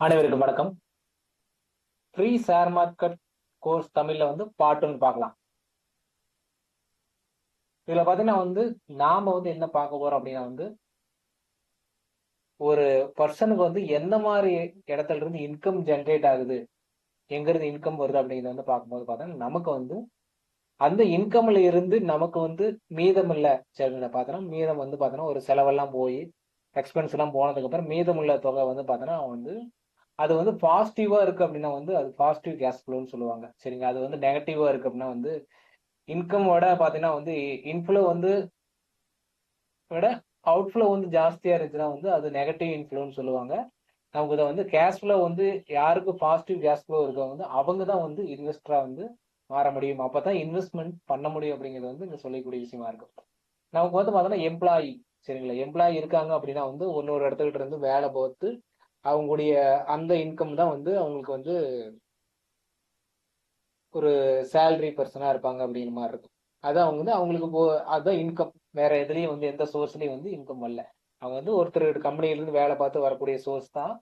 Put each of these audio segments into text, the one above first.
அனைவருக்கும் வணக்கம். Free share market course தமிழ்ல பார்ட் 1 பார்க்கலாம். இதுல பாத்தீங்கன்னா நாம என்ன பார்க்க போறோம் அப்படின்னா ஒரு பர்சனுக்கு எந்த மாதிரி இடத்துல இருந்து இன்கம் ஜென்ரேட் ஆகுது, எங்க இருந்து இன்கம் வருது அப்படிங்கிறத பார்க்கும்போது பார்த்தோன்னா நமக்கு அந்த இன்கம்ல இருந்து நமக்கு மீதமில்ல சரிங்களா பார்த்தோன்னா மீதம் பார்த்தோன்னா ஒரு செலவெல்லாம் போய் எக்ஸ்பென்ஸ் எல்லாம் போனதுக்கு அப்புறம் மீதமுள்ள தொகை பார்த்தோன்னா அது பாசிட்டிவா இருக்கு அப்படின்னா அது பாசிட்டிவ் கேஷ் ஃப்ளோன்னு சொல்லுவாங்க. சரிங்க. அது நெகட்டிவா இருக்கு அப்படின்னா இன்கமோட பாத்தீங்கன்னா இன்ஃப்ளோ விட அவுட்ஃப்ளோ ஜாஸ்தியா இருந்துச்சுன்னா அது நெகட்டிவ் இன்ஃப்ளோன்னு சொல்லுவாங்க. நமக்கு இதை கேஷ் ஃப்ளோ யாருக்கு பாசிட்டிவ் கேஷ் ஃப்ளோ இருக்கோ அவங்க தான் இன்வெஸ்டரா மாற முடியும். அப்பதான் இன்வெஸ்ட்மெண்ட் பண்ண முடியும் அப்படிங்கிறது இங்க சொல்லக்கூடிய விஷயமா இருக்கும். நமக்கு பார்த்தோன்னா எம்ப்ளாயி சரிங்களா, எம்ப்ளாயி இருக்காங்க அப்படின்னா ஒரு இடத்துக்கிட்ட இருந்து வேலை பார்த்து அவங்களுடைய அந்த இன்கம் தான் அவங்களுக்கு ஒரு சேலரி பர்சனா இருப்பாங்க அப்படிங்கிற மாதிரி இருக்கும். அது அவங்க அவங்களுக்கு அதுதான் இன்கம். வேற எதுலயும் எந்த சோர்ஸ்லயும் இன்கம் வரல. அவங்க ஒருத்தர் கம்பெனில இருந்து வேலை பார்த்து வரக்கூடிய சோர்ஸ் தான்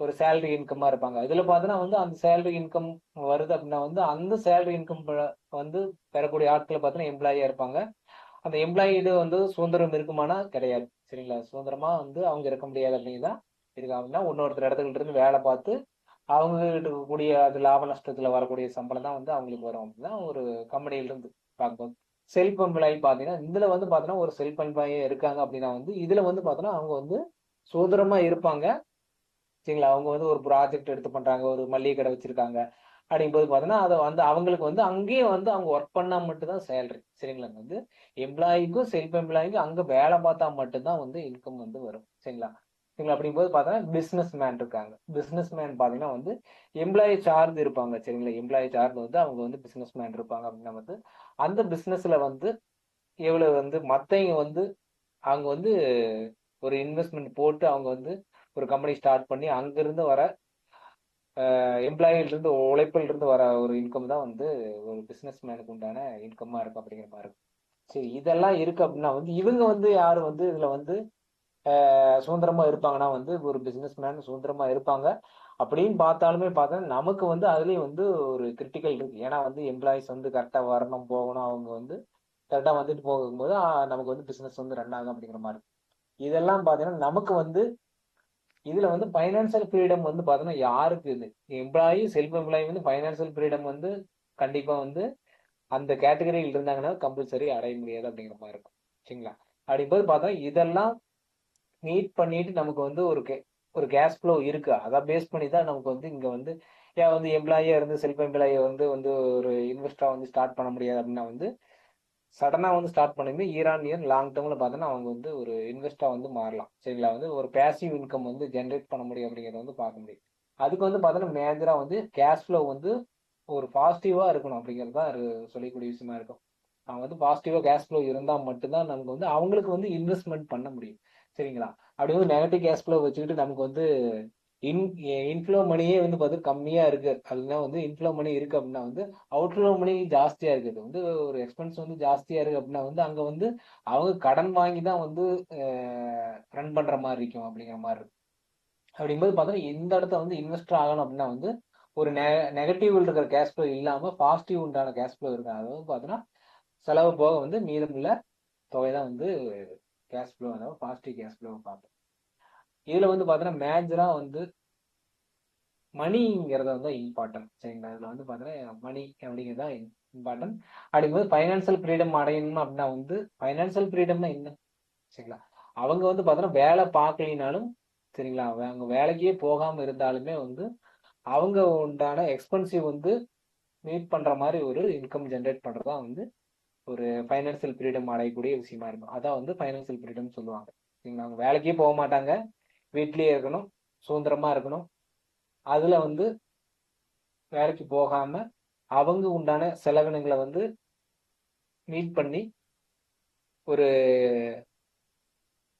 ஒரு சேலரி இன்கமா இருப்பாங்க. இதுல பாத்தீங்கன்னா அந்த சேலரி இன்கம் வருது அப்படின்னா அந்த சேலரி இன்கம் பெறக்கூடிய ஆட்களை பார்த்தீங்கன்னா எம்ப்ளாயியா இருப்பாங்க. அந்த எம்ப்ளாயிடு சுதந்திரம் இருக்குமானா கிடையாது. சரிங்களா. சுதந்திரமா அவங்க இருக்க முடியாது அப்படிங்கிறதான் இருக்கு. அப்படின்னா இன்னொருத்தர் இடத்துல இருந்து வேலை பார்த்து அவங்க கிட்ட இருக்கக்கூடிய அது லாப நஷ்டத்துல வரக்கூடிய சம்பளம் தான் அவங்களுக்கு வரும் அப்படின்னா ஒரு கம்பெனில இருந்து பார்க்கும்போது. செல்ஃப் எம்ப்ளாயி பாத்தீங்கன்னா இதுல பாத்தீங்கன்னா ஒரு செல்ஃப் எம்ப்ளாயி இருக்காங்க அப்படின்னா இதுல பாத்தீங்கன்னா அவங்க சுதந்திரமா இருப்பாங்க. சரிங்களா. அவங்க ஒரு ப்ராஜெக்ட் எடுத்து பண்றாங்க, ஒரு மளிகை கடை வச்சிருக்காங்க அப்படிங்கும்போது பாத்தீங்கன்னா அதை அவங்களுக்கு அங்கேயே அவங்க ஒர்க் பண்ணா மட்டும்தான் சேலரி. சரிங்களா. எம்ப்ளாயிக்கும் செல்ஃப் எம்ப்ளாயிக்கும் அங்க வேலை பார்த்தா மட்டும்தான் இன்கம் வரும். சரிங்களா. சரிங்களா. அப்படிங்கும்போது பாத்தீங்கன்னா பிசினஸ் மேன் இருக்காங்க. பிசினஸ் மேன் பாத்தீங்கன்னா எம்ப்ளாயி சார்ந்து இருப்பாங்க. சரிங்களா. எம்ப்ளாயி சார்ந்து அவங்க பிசினஸ் மேன் இருப்பாங்க அப்படின்னா அந்த பிசினஸ்ல எவ்வளவு மத்தவங்க அவங்க ஒரு இன்வெஸ்ட்மெண்ட் போட்டு அவங்க ஒரு கம்பெனி ஸ்டார்ட் பண்ணி அங்கிருந்து வர எம்ப்ளாயில இருந்து உழைப்பில் இருந்து வர ஒரு இன்கம் தான் ஒரு பிசினஸ் மேனுக்கு உண்டான இன்கமா இருக்கும் அப்படிங்கிற மாதிரி இருக்கும். சரி, இதெல்லாம் இருக்கு அப்படின்னா இவங்க யாரு இதுல சுதந்திரமா இருப்பாங்கன்னா ஒரு பிசினஸ் மேன் சுதந்திரமா இருப்பாங்க அப்படின்னு பார்த்தாலுமே பார்த்தா நமக்கு அதுலயும் ஒரு கிரிட்டிக்கல் இருக்கு. ஏன்னா எம்ப்ளாயிஸ் கரெக்டா வரணும் போகணும், அவங்க கரெக்டா வந்துட்டு போகும்போது நமக்கு பிசினஸ் ரன் ஆகும் அப்படிங்கிற மாதிரி. இதெல்லாம் பாத்தீங்கன்னா நமக்கு இதுல பைனான்சியல் ஃப்ரீடம் பாத்தீங்கன்னா யாருக்கு இது employee self employee financial freedom கண்டிப்பா அந்த கேட்டகரியில் இருந்தாங்கன்னா கம்பல்சரி அடைய முடியாது அப்படிங்கிற மாதிரி இருக்கும். சரிங்களா. அப்படிங்கும்போது பார்த்தா இதெல்லாம் மீட் பண்ணிட்டு நமக்கு ஒரு கேஷ் ஃப்ளோ இருக்கு. அதை பேஸ் பண்ணி தான் நமக்கு இங்க ஏன் எம்ப்ளாயியா இருந்து செல்ஃப் எம்ப்ளாயி வந்து ஒரு இன்வெஸ்டரா ஸ்டார்ட் பண்ண முடியாது அப்படின்னா சடனா ஸ்டார்ட் பண்ணுமே இயர் ஆன் இயர் லாங் டேர்ம்ல பார்த்தோன்னா அவங்க ஒரு இன்வெஸ்டா மாறலாம். சரிங்களா. ஒரு பேசிவ் இன்கம் ஜென்ரேட் பண்ண முடியும் அப்படிங்கிறத பார்க்க முடியும். அதுக்கு பார்த்தோன்னா மேஜரா கேஷ் ஃப்ளோ ஒரு பாசிட்டிவா இருக்கணும் அப்படிங்கிறது தான் சொல்லக்கூடிய விஷயமா இருக்கும். அவங்க பாசிட்டிவா கேஷ் ஃப்ளோ இருந்தா மட்டும்தான் நமக்கு அவங்களுக்கு இன்வெஸ்ட்மெண்ட் பண்ண முடியும். சரிங்களா. அப்படி நெகட்டிவ் கேஷ் ஃப்ளோ வச்சுக்கிட்டு நமக்கு இன் இன்ஃப்ளோ மணியே பார்த்து கம்மியா இருக்கு அப்படின்னா இன்ஃப்ளோ மணி இருக்கு அப்படின்னா அவுட்ஃப்ளோ மணி ஜாஸ்தியா இருக்குது. ஒரு எக்ஸ்பென்ஸ் ஜாஸ்தியா இருக்கு அப்படின்னா அங்க அவங்க கடன் வாங்கி தான் ரன் பண்ற மாதிரி இருக்கும் அப்படிங்கிற மாதிரி இருக்கு. அப்படிங்கும்போது பார்த்தா இந்த இடத்த இன்வெஸ்டர் ஆகணும் அப்படின்னா ஒரு நெகட்டிவ் இருக்கிற கேஷ் ஃப்ளோ இல்லாம பாசிட்டிவ் உண்டான கேஷ் ஃப்ளோ இருக்கு. அதாவது பார்த்தோன்னா செலவு போக மீதமுள்ள தொகை தான் கேஷ் ஃப்ளோ, அதாவது பாசிட்டிவ் கேஷ் ஃப்ளோ பார்ப்போம். இதுல பார்த்தோன்னா மேஜரா மணிங்கிறத இம்பார்ட்டன்ட். சரிங்களா. இதுல பார்த்தோன்னா மணி அப்படிங்கிறதா இம்பார்ட்டன்ட். அப்படிங்கும்போது பைனான்சியல் ஃப்ரீடம் அடையணும் அப்படின்னா பைனான்சியல் ஃப்ரீடம்னா என்ன? சரிங்களா. அவங்க பார்த்தோன்னா வேலை பார்க்கலினாலும் சரிங்களா, அவங்க வேலைக்கே போகாம இருந்தாலுமே அவங்க உண்டான எக்ஸ்பென்சிவ் மீட் பண்ற மாதிரி ஒரு இன்கம் ஜென்ரேட் பண்றதா ஒரு பைனான்சியல் ஃப்ரீடம் அடையக்கூடிய விஷயமா இருக்கும். அதான் பைனான்சியல் ஃப்ரீடம் சொல்லுவாங்க. சரிங்களா. அவங்க வேலைக்கே போக மாட்டாங்க, வீட்லயே இருக்கணும், சுதந்திரமா இருக்கணும். அதுல வேலைக்கு போகாம அவங்க உண்டான செலவினங்களை மீட் பண்ணி ஒரு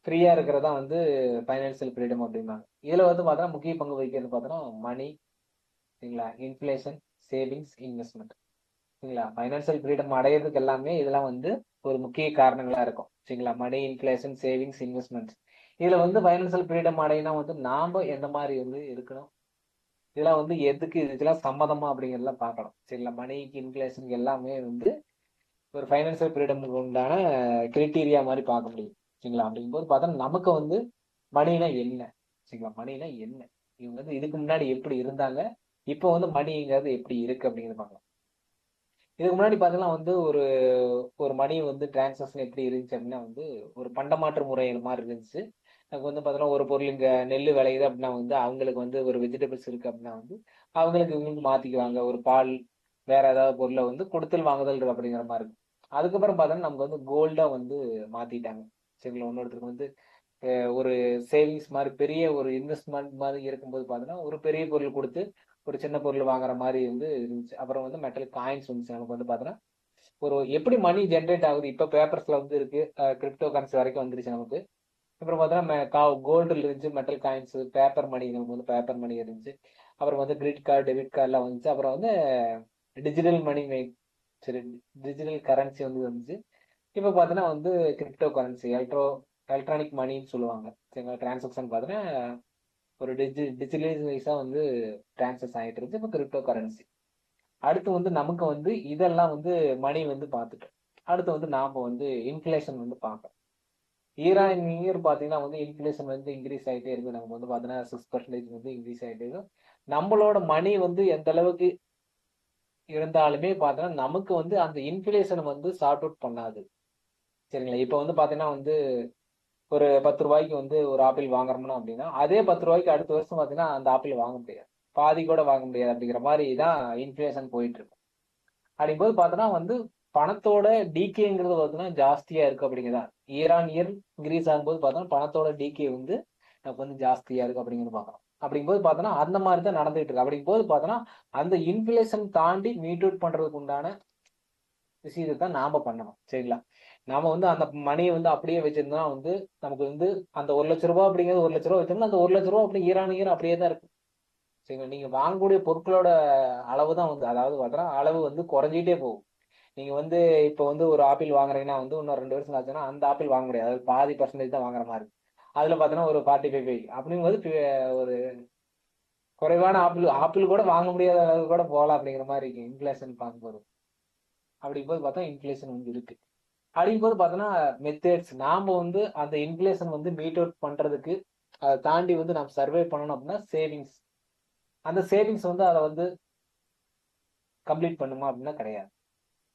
ஃப்ரீயா இருக்கிறதா பைனான்சியல் ஃப்ரீடம் அப்படிம்பாங்க. இதுல பார்த்தோன்னா முக்கிய பங்கு வகிக்கிறது பார்த்தோன்னா மணி, சரிங்களா, இன்ஃப்ளேஷன், சேவிங்ஸ், இன்வெஸ்ட்மெண்ட். சரிங்களா. பைனான்சியல் ஃப்ரீடம் அடையிறதுக்கு எல்லாமே இதெல்லாம் ஒரு முக்கிய காரணங்களா இருக்கும். சரிங்களா. மணி, இன்ஃப்ளேஷன், சேவிங்ஸ், இன்வெஸ்ட்மெண்ட். இதுல பைனான்சியல் ஃப்ரீடம் அடையினா நாம எந்த மாதிரி இருக்கணும், இதெல்லாம் வந்து எதுக்கு இதெல்லாம் சம்மதமா அப்படிங்கிறதெல்லாம் பார்க்கணும். சரிங்களா? மணிக்கு இன்ஃப்ளேஷனுக்கு எல்லாமே வந்து ஒரு ஃபைனான்சியல் ஃப்ரீடமுக்கு உண்டான கிரைட்டீரியா மாதிரி பார்க்க முடியும். சரிங்களா? அப்படிங்கும்போது பார்த்தா நமக்கு வந்து மணினா என்ன? சரிங்களா? மணினா என்ன? இவங்க வந்து இதுக்கு முன்னாடி எப்படி இருந்தாங்க? இப்போ வந்து மணிங்கிறது எப்படி இருக்கு அப்படிங்கிறத பார்க்கலாம். இதுக்கு முன்னாடி பார்த்தீங்கன்னா வந்து ஒரு ஒரு மணி வந்து டிரான்சாக்ஷன் எப்படி இருந்துச்சு அப்படின்னா வந்து ஒரு பண்டமாற்று முறைகள் மாதிரி இருந்துச்சு. நமக்கு வந்து பார்த்தீங்கன்னா ஒரு பொருள் இங்க நெல் விளையுது அப்படின்னா வந்து அவங்களுக்கு வந்து ஒரு வெஜிடபிள்ஸ் இருக்கு அப்படின்னா வந்து அவங்களுக்கு இவங்களுக்கு மாத்திக்குவாங்க. ஒரு பால் வேற ஏதாவது பொருளை வந்து கொடுத்தல் வாங்குதல் இருக்கு அப்படிங்கிற மாதிரி இருக்கு. அதுக்கப்புறம் பார்த்தோன்னா நமக்கு வந்து கோல்டா வந்து மாத்திட்டாங்க. சரிங்களா? இன்னொருத்தருக்கு வந்து ஒரு சேவிங்ஸ் மாதிரி பெரிய ஒரு இன்வெஸ்ட்மெண்ட் மாதிரி இருக்கும்போது பார்த்தீங்கன்னா ஒரு பெரிய பொருள் கொடுத்து ஒரு சின்ன பொருள் வாங்குற மாதிரி வந்து இருந்துச்சு. அப்புறம் வந்து மெட்டல் காயின்ஸ் வந்துச்சு. நமக்கு வந்து பார்த்தோன்னா ஒரு எப்படி மணி ஜென்ரேட் ஆகுது இப்போ பேப்பர்ஸ்ல வந்து இருக்கு. கிரிப்டோ கரன்சி வரைக்கும் வந்துருச்சு நமக்கு. அப்புறம் பார்த்தோன்னா கோல்டு இருந்துச்சு, மெட்டல் காயின்ஸ், பேப்பர் மணி, நமக்கு வந்து பேப்பர் மணி இருந்துச்சு. அப்புறம் வந்து கிரெடிட் கார்டு, டெபிட் கார்டுலாம் வந்துச்சு. அப்புறம் வந்து டிஜிட்டல் மணி சரி, டிஜிட்டல் கரன்சி வந்து வந்துச்சு. இப்போ பார்த்தோன்னா வந்து கிரிப்டோ கரன்சி, எலக்ட்ரானிக் மணின்னு சொல்லுவாங்க. சரிங்களா? டிரான்சாக்ஷன் பார்த்தோன்னா ஒரு டிஜிட்டலைஸா வந்து டிரான்சாக்ஷன் ஆகிட்டு இருக்கு. இப்போ கிரிப்டோ கரன்சி. அடுத்து வந்து நமக்கு வந்து இதெல்லாம் வந்து மணி வந்து பார்த்துட்டோம். அடுத்து வந்து நாம வந்து இன்ஃப்ளேஷன் வந்து பார்க்கணும். இயர் அண்ட் இயர் பார்த்தீங்கன்னா வந்து இன்ஃப்ளேஷன் வந்து இன்க்ரீஸ் ஆகிட்டே இருக்கு. நமக்கு வந்து பார்த்தீங்கன்னா 6% வந்து இன்க்ரீஸ் ஆகிட்டே இருக்கும். நம்மளோட மணி வந்து எந்த அளவுக்கு இருந்தாலுமே பார்த்தீங்கன்னா நமக்கு வந்து அந்த இன்ஃப்ளேஷன் வந்து சார்ட் அவுட் பண்ணாது. சரிங்களா? இப்போ வந்து பார்த்தீங்கன்னா வந்து ஒரு 10 ரூபாய்க்கு வந்து ஒரு ஆப்பிள் வாங்குறோம்னா அப்படின்னா அதே 10 ரூபாய்க்கு அடுத்த வருஷம் பார்த்தீங்கன்னா அந்த ஆப்பிள் வாங்க முடியாது. பாதி கூட வாங்க முடியாது அப்படிங்கிற மாதிரி தான் இன்ஃப்ளேஷன் போயிட்டு இருக்கு. அப்படிங்கும்போது பார்த்தோன்னா வந்து பணத்தோட டிகேங்கிறது பார்த்தீங்கன்னா ஜாஸ்தியா இருக்கு அப்படிங்கிறதா. இயர் ஆன் இயர் இன்க்ரீஸ் ஆகும்போது பார்த்தோன்னா பணத்தோட டிகே வந்து நமக்கு வந்து ஜாஸ்தியா இருக்கு அப்படிங்கிறது பார்க்கலாம். அப்படிங்கும்போது பார்த்தோன்னா அந்த மாதிரி தான் நடந்துகிட்டு இருக்கு. அப்படிங்கும்போது பார்த்தோன்னா அந்த இன்ஃப்ளேஷன் தாண்டி மீட் அவுட் பண்றதுக்கு உண்டான விஷயத்தை தான் நாம பண்ணணும். சரிங்களா? நாம வந்து அந்த மணியை வந்து அப்படியே வச்சிருந்தா வந்து நமக்கு வந்து அந்த 1,00,000 அப்படிங்கிறது 1,00,000 வச்சிருந்தா அந்த 1,00,000 அப்படி இயர் ஆன் இயர் அப்படியே தான் இருக்கு. சரிங்களா? நீங்க வாங்கக்கூடிய பொருட்களோட அளவு தான் வந்து அதாவது பார்த்தோன்னா அளவு வந்து குறைஞ்சிட்டே போகும். நீங்க வந்து இப்ப வந்து ஒரு ஆப்பிள் வாங்குறீங்கன்னா வந்து இன்னும் 2 வருஷம் ஆச்சுன்னா அந்த ஆப்பிள் வாங்க முடியாது. அது பாதி பெர்சன்டேஜ் தான் வாங்குற மாதிரி இருக்கு. அதுல பார்த்தோன்னா ஒரு 45 அப்படிங்கும்போது ஒரு குறைவான ஆப்பிள் ஆப்பிள் கூட வாங்க முடியாத அளவு கூட போகலாம் அப்படிங்கிற மாதிரி இருக்கு இன்ஃபிளேஷன் பார்க்கும்போது. அப்படிங்கும்போது பார்த்தா இன்ஃபிளேஷன் வந்து இருக்கு. அப்படிங்கும்போது பார்த்தோன்னா மெத்தட்ஸ் நாம வந்து அந்த இன்ஃபிளேஷன் வந்து மீட் அவுட் பண்றதுக்கு அதை தாண்டி வந்து நம்ம சர்வே பண்ணணும் அப்படின்னா சேவிங்ஸ். அந்த சேவிங்ஸ் வந்து அதை வந்து கம்ப்ளீட் பண்ணுமா அப்படின்னா கிடையாது.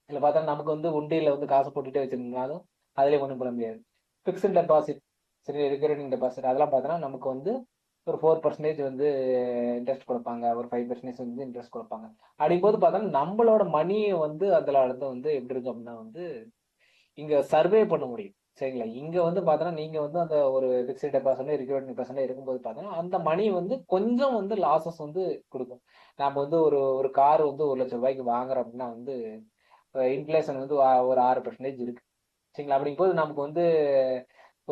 இதுல பார்த்தா நமக்கு வந்து உண்டியல்ல வந்து காசு போட்டுட்டே வச்சிருந்தாலும் அதுலயே ஒண்ணும் பண்ண முடியாது. பிக்ஸ்ட் டெபாசிட், சரி, ரெக்கரிங் டெபாசிட் அதெல்லாம் பார்த்தோன்னா நமக்கு வந்து ஒரு 4% வந்து இன்ட்ரெஸ்ட் கொடுப்பாங்க. ஒரு 5% வந்து இன்ட்ரெஸ்ட் கொடுப்பாங்க. அப்படிங்கும்போது பார்த்தோன்னா நம்மளோட மணியை வந்து அதுல வந்து எப்படி இருக்கு அப்படின்னா வந்து இங்க சர்வே பண்ண முடியும். சரிங்களா? இங்க வந்து பார்த்தோன்னா நீங்க வந்து அந்த ஒரு பிக்ஸ்ட் டெபாசிட்ல ரெக்கரிங் டெபாசிட்ல இருக்கும்போது பார்த்தோன்னா அந்த மணி வந்து கொஞ்சம் வந்து லாசஸ் வந்து கொடுக்கும். நாம வந்து ஒரு ஒரு கார் வந்து 1,00,000 வாங்குறோம் அப்படின்னா வந்து இன்ஃப்ளேஷன் வந்து ஒரு 6% இருக்கு. சரிங்களா? அப்படிங்கும்போது நமக்கு வந்து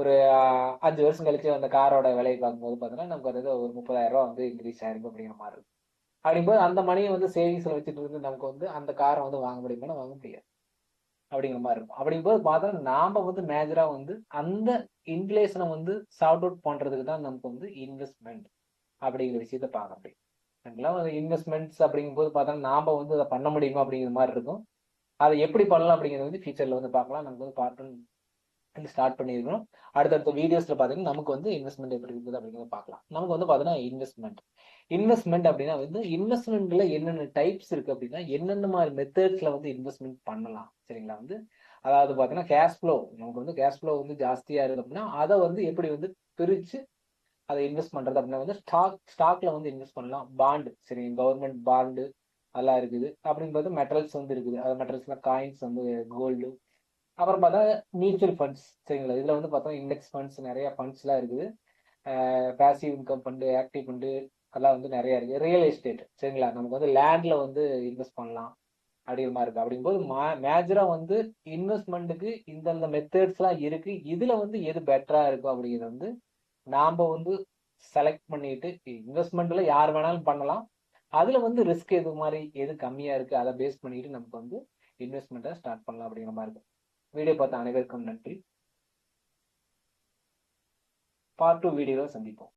ஒரு 5 வருஷம் கழிச்சு அந்த காரோட விலையை பார்க்கும்போது பார்த்தீங்கன்னா நமக்கு வந்து ஒரு 30,000 வந்து இன்க்ரீஸ் ஆயிருக்கு அப்படிங்கிற மாதிரி இருக்கு. அப்படிங்கும்போது அந்த மணியை வந்து சேவிங்ஸ்ல வச்சுட்டு இருந்து நமக்கு வந்து அந்த காரை வந்து வாங்க முடியுமா? வாங்க முடியாது அப்படிங்கிற மாதிரி இருக்கும். அப்படிங்கும்போது பார்த்தா நாம வந்து மேஜரா வந்து அந்த இன்ஃப்ளேஷனை வந்து சார்ட் அவுட் பண்றதுக்கு தான் நமக்கு வந்து இன்வெஸ்ட்மெண்ட் அப்படிங்கிற விஷயத்த பார்க்க முடியும். இன்வெஸ்ட்மெண்ட்ஸ் அப்படிங்கும்போது பார்த்தா நாம வந்து அதை பண்ண முடியுமா அப்படிங்கிற மாதிரி இருக்கும். அதை எப்படி பண்ணலாம் அப்படிங்கிறது வந்து ஃபியூச்சர்ல வந்து பார்க்கலாம். நமக்கு வந்து பார்ட் ஒன் ஸ்டார்ட் பண்ணியிருக்கோம். அடுத்தடுத்த வீடியோஸ்ல பார்த்தீங்கன்னா நமக்கு வந்து இன்வெஸ்ட்மெண்ட் எப்படி இருக்குது அப்படிங்கிறத பார்க்கலாம். நமக்கு வந்து பார்த்தீங்கன்னா இன்வெஸ்ட்மெண்ட் அப்படின்னா வந்து இன்வெஸ்ட்மெண்ட்ல என்னென்ன டைப்ஸ் இருக்கு அப்படின்னா என்னென்ன மாதிரி மெத்தட்ஸ்ல வந்து இன்வெஸ்ட்மெண்ட் பண்ணலாம். சரிங்களா? வந்து அதாவது பார்த்தீங்கன்னா கேஷ் ஃப்ளோ, நமக்கு வந்து கேஷ் ஃப்ளோ வந்து ஜாஸ்தியா இருக்கு அப்படின்னா அதை வந்து எப்படி வந்து பிரிச்சு அதை இன்வெஸ்ட் பண்றது அப்படின்னா வந்து ஸ்டாக்ல வந்து இன்வெஸ்ட் பண்ணலாம். பாண்டு, சரி, கவர்மெண்ட் பாண்டு அதெல்லாம் இருக்குது. அப்படிங்கும்போது மெட்டல்ஸ் வந்து இருக்குது. அது மெட்டல்ஸ்ல காயின்ஸ் வந்து கோல்டு. அப்புறம் பார்த்தா மியூச்சுவல் ஃபண்ட்ஸ். சரிங்களா? இதுல வந்து பார்த்தா இண்டெக்ஸ் ஃபண்ட்ஸ் நிறைய ஃபண்ட்ஸ் எல்லாம் இருக்குது. Passive income fund, active fund அதெல்லாம் வந்து நிறைய இருக்கு. ரியல் எஸ்டேட், சரிங்களா? நமக்கு வந்து லேண்ட்ல வந்து இன்வெஸ்ட் பண்ணலாம் அப்படிங்கிற மாதிரி இருக்கு. அப்படிங்கும்போது மேஜரா வந்து இன்வெஸ்ட்மெண்ட்டுக்கு இந்தந்த மெத்தட்ஸ் எல்லாம் இருக்கு. இதுல வந்து எது பெட்டரா இருக்கும் அப்படிங்கிறது வந்து நாம வந்து செலக்ட் பண்ணிட்டு இன்வெஸ்ட்மெண்ட்ல யார் வேணாலும் பண்ணலாம். அதுல வந்து ரிஸ்க் எது மாதிரி எது கம்மியா இருக்கு அதை பேஸ் பண்ணிட்டு நமக்கு வந்து இன்வெஸ்ட்மெண்ட்டை ஸ்டார்ட் பண்ணலாம் அப்படிங்கிற மாதிரி இருக்கும். வீடியோ பார்த்த அனைவருக்கும் நன்றி. பார்ட் 2 வீடியோவில் சந்திப்போம்.